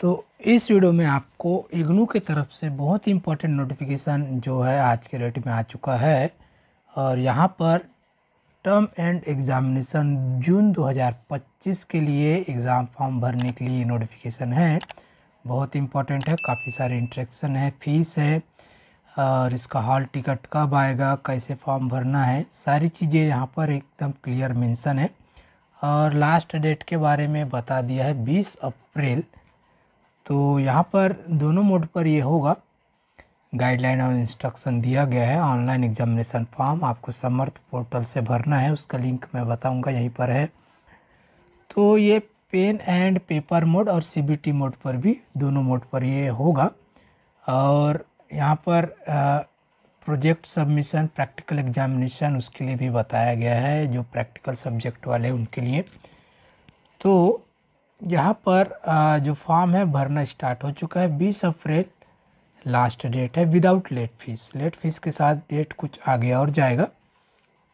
तो इस वीडियो में आपको इग्नू की तरफ से बहुत ही इम्पोर्टेंट नोटिफिकेशन जो है आज के डेट में आ चुका है। और यहाँ पर टर्म एंड एग्ज़ामिनेशन जून 2025 के लिए एग्ज़ाम फॉर्म भरने के लिए नोटिफिकेशन है। बहुत इम्पोर्टेंट है, काफ़ी सारे इंस्ट्रक्शन है, फीस है और इसका हॉल टिकट कब आएगा, कैसे फॉर्म भरना है, सारी चीज़ें यहाँ पर एकदम क्लियर मेंशन है। और लास्ट डेट के बारे में बता दिया है 20 अप्रैल। तो यहाँ पर दोनों मोड पर ये होगा। गाइडलाइन और इंस्ट्रक्शन दिया गया है। ऑनलाइन एग्जामिनेशन फॉर्म आपको समर्थ पोर्टल से भरना है, उसका लिंक मैं बताऊंगा यहीं पर है। तो ये पेन एंड पेपर मोड और सीबीटी मोड पर भी, दोनों मोड पर ये होगा। और यहाँ पर प्रोजेक्ट सबमिशन, प्रैक्टिकल एग्जामिनेशन, उसके लिए भी बताया गया है, जो प्रैक्टिकल सब्जेक्ट वाले उनके लिए। तो यहाँ पर जो फॉर्म है भरना स्टार्ट हो चुका है। 20 अप्रैल लास्ट डेट है, without late fees. Late fees के साथ डेट कुछ आगे और जाएगा।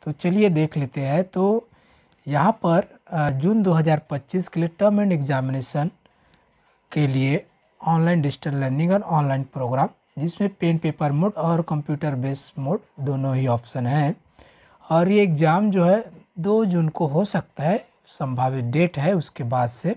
तो चलिए देख लेते हैं। तो यहाँ पर जून 2025 के लिए टर्म एंड एग्जामिनेशन के लिए ऑनलाइन डिजिटल लर्निंग और ऑनलाइन प्रोग्राम, जिसमें पेन पेपर मोड और कंप्यूटर बेस्ड मोड दोनों ही ऑप्शन हैं। और ये एग्ज़ाम जो है 2 जून को हो सकता है, संभावित डेट है उसके बाद से।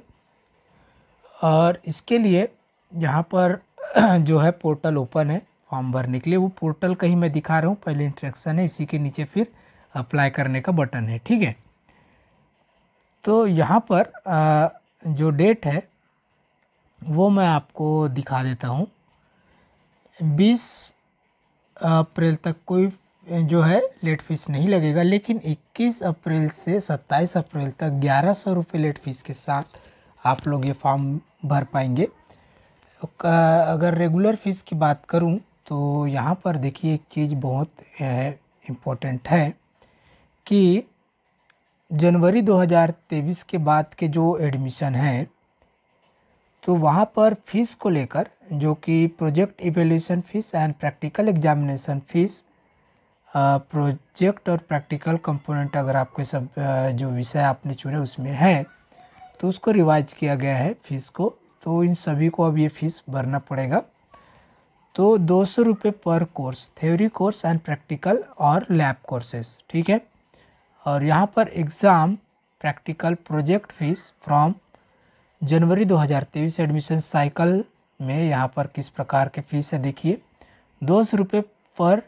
और इसके लिए यहाँ पर जो है पोर्टल ओपन है फॉर्म भरने के लिए। वो पोर्टल कहीं मैं दिखा रहा हूँ, पहले इंस्ट्रक्शन है, इसी के नीचे फिर अप्लाई करने का बटन है, ठीक है। तो यहाँ पर जो डेट है वो मैं आपको दिखा देता हूँ। 20 अप्रैल तक कोई जो है लेट फीस नहीं लगेगा, लेकिन 21 अप्रैल से 27 अप्रैल तक 1100 रुपये लेट फीस के साथ आप लोग ये फॉर्म भर पाएंगे। अगर रेगुलर फ़ीस की बात करूं तो यहाँ पर देखिए एक चीज़ बहुत इम्पोर्टेंट है कि जनवरी 2023 के बाद के जो एडमिशन है, तो वहाँ पर फ़ीस को लेकर, जो कि project evaluation fees and practical examination fees, project और प्रैक्टिकल कंपोनेंट अगर आपके सब जो विषय आपने चुने उसमें है, तो उसको रिवाइज किया गया है फ़ीस को। तो इन सभी को अब ये फ़ीस भरना पड़ेगा। तो 200 रुपये पर course, theory course and practical और लैब कोर्सेस, ठीक है। और यहाँ पर exam practical project fees from January 2023 admission cycle में यहाँ पर किस प्रकार के फ़ीस है देखिए। 200 रुपये पर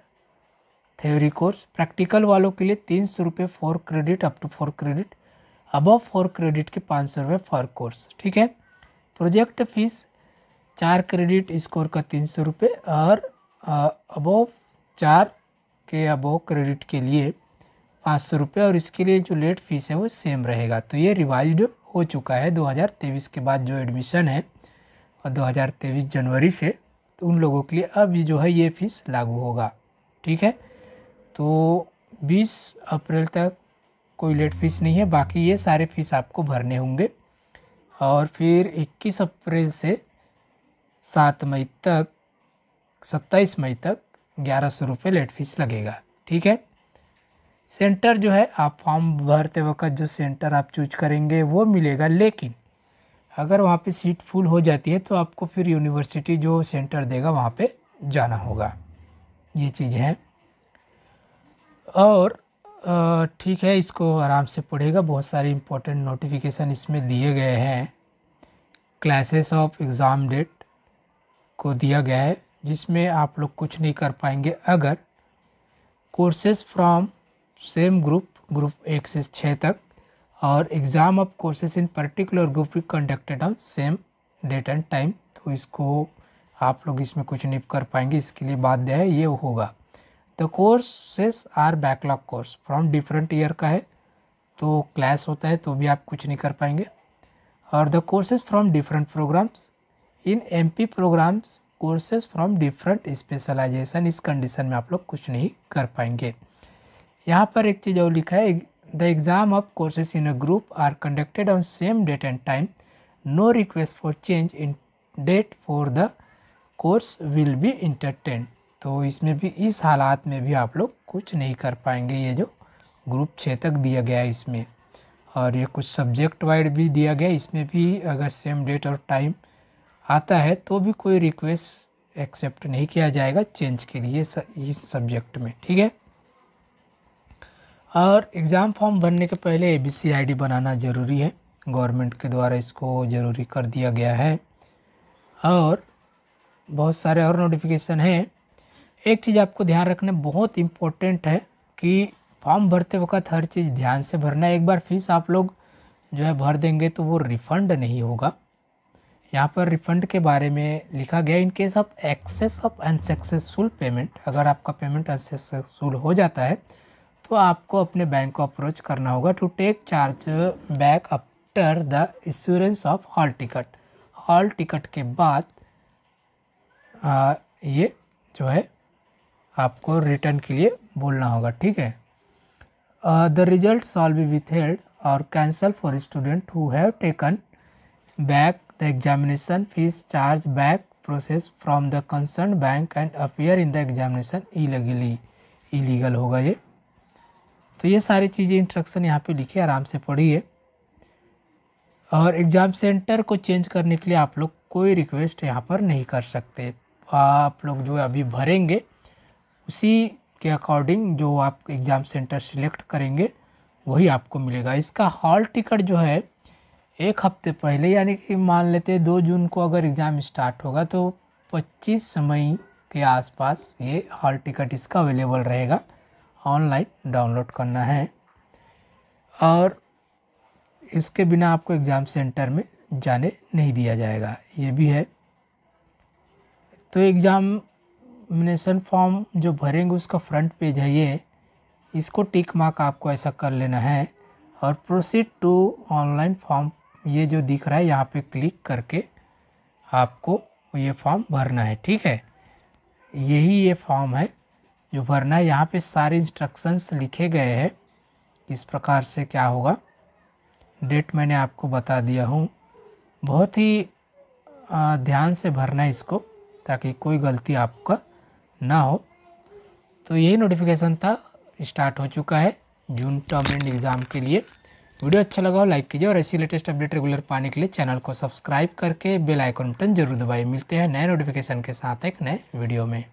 थ्योरी कोर्स, प्रैक्टिकल वालों के लिए 300 रुपये 4 credit up to 4 credit, above 4 credit के 500 रुपये पर कोर्स, ठीक है। प्रोजेक्ट फीस 4 क्रेडिट स्कोर का 300 रुपये और अबव 4 के अबव क्रेडिट के लिए 500 रुपये। और इसके लिए जो लेट फीस है वो सेम रहेगा। तो ये रिवाइज्ड हो चुका है 2023 के बाद जो एडमिशन है, और 2023 जनवरी से, तो उन लोगों के लिए अब जो है ये फ़ीस लागू होगा, ठीक है। तो 20 अप्रैल तक कोई लेट फीस नहीं है, बाकी ये सारे फीस आपको भरने होंगे। और फिर 21 अप्रैल से 7 मई तक, 27 मई तक 1100 रुपये लेट फीस लगेगा, ठीक है। सेंटर जो है आप फॉर्म भरते वक्त जो सेंटर आप चूज करेंगे वो मिलेगा, लेकिन अगर वहाँ पे सीट फुल हो जाती है तो आपको फिर यूनिवर्सिटी जो सेंटर देगा वहाँ पे जाना होगा, ये चीज़ है। और ठीक है, इसको आराम से पढ़ेगा, बहुत सारे इंपॉर्टेंट नोटिफिकेशन इसमें दिए गए हैं। क्लासेस ऑफ एग्ज़ाम डेट को दिया गया है, जिसमें आप लोग कुछ नहीं कर पाएंगे अगर कोर्सेज फ्रॉम सेम ग्रुप 1 से 6 तक, और exam of courses in particular group conducted on same date and time. तो इसको आप लोग इसमें कुछ नहीं कर पाएंगे, इसके लिए बाध्य है, ये होगा। The courses are backlog course from different year का है, तो क्लास होता है तो भी आप कुछ नहीं कर पाएंगे। और the courses from different programs in MP programs, courses from different specialization, इस कंडीशन में आप लोग कुछ नहीं कर पाएंगे। यहाँ पर एक चीज़ और लिखा है, the exam of courses in a group are conducted on same date and time, no request for change in date for the course will be entertain. तो इसमें भी, इस हालात में भी आप लोग कुछ नहीं कर पाएंगे, ये जो ग्रुप 6 तक दिया गया है इसमें। और ये कुछ सब्जेक्ट वाइड भी दिया गया, इसमें भी अगर सेम डेट और टाइम आता है तो भी कोई रिक्वेस्ट एक्सेप्ट नहीं किया जाएगा चेंज के लिए इस सब्जेक्ट में, ठीक है। और एग्ज़ाम फॉर्म भरने के पहले ABC ID बनाना ज़रूरी है, गवर्नमेंट के द्वारा इसको ज़रूरी कर दिया गया है। और बहुत सारे और नोटिफिकेशन हैं। एक चीज़ आपको ध्यान रखना बहुत इम्पोर्टेंट है कि फॉर्म भरते वक्त हर चीज़ ध्यान से भरना है। एक बार फीस आप लोग जो है भर देंगे तो वो रिफ़ंड नहीं होगा। यहाँ पर रिफ़ंड के बारे में लिखा गया, in case of excess of unsuccessful payment, अगर आपका पेमेंट अनसक्सेसफुल हो जाता है तो आपको अपने बैंक को अप्रोच करना होगा to take charge back after the issuance of hall ticket. Hall ticket के बाद ये जो है आपको रिटर्न के लिए बोलना होगा, ठीक है। The result shall be withheld और cancel for student who have taken back the examination fees charge back process from the concern bank and appear in the examination illegal होगा ये। तो ये सारी चीज़ें इंस्ट्रक्शन यहाँ पे लिखी, आराम से पढ़िए। और एग्ज़ाम सेंटर को चेंज करने के लिए आप लोग कोई रिक्वेस्ट यहाँ पर नहीं कर सकते। आप लोग जो अभी भरेंगे उसी के अकॉर्डिंग जो आप एग्ज़ाम सेंटर सिलेक्ट करेंगे वही आपको मिलेगा। इसका हॉल टिकट जो है 1 हफ्ते पहले, यानी कि मान लेते 2 जून को अगर एग्ज़ाम स्टार्ट होगा तो 25 मई के आसपास ये हॉल टिकट इसका अवेलेबल रहेगा। ऑनलाइन डाउनलोड करना है और इसके बिना आपको एग्ज़ाम सेंटर में जाने नहीं दिया जाएगा, ये भी है। तो एग्जामिनेशन फॉर्म जो भरेंगे उसका फ्रंट पेज है ये, इसको टिक मार्क आपको ऐसा कर लेना है और प्रोसीड टू ऑनलाइन फॉर्म, ये जो दिख रहा है यहाँ पे क्लिक करके आपको ये फॉर्म भरना है, ठीक है। यही ये फॉर्म है जो भरना है। यहाँ पे सारे इंस्ट्रक्शंस लिखे गए हैं किस प्रकार से क्या होगा। डेट मैंने आपको बता दिया हूँ। बहुत ही ध्यान से भरना है इसको ताकि कोई गलती आपका ना हो। तो यही नोटिफिकेशन था, स्टार्ट हो चुका है जून टर्म एंड एग्ज़ाम के लिए। वीडियो अच्छा लगा हो लाइक कीजिए और ऐसी लेटेस्ट अपडेट रेगुलर पाने के लिए चैनल को सब्सक्राइब करके बेल आइकन बटन जरूर दबाइए। मिलते हैं नए नोटिफिकेशन के साथ एक नए वीडियो में।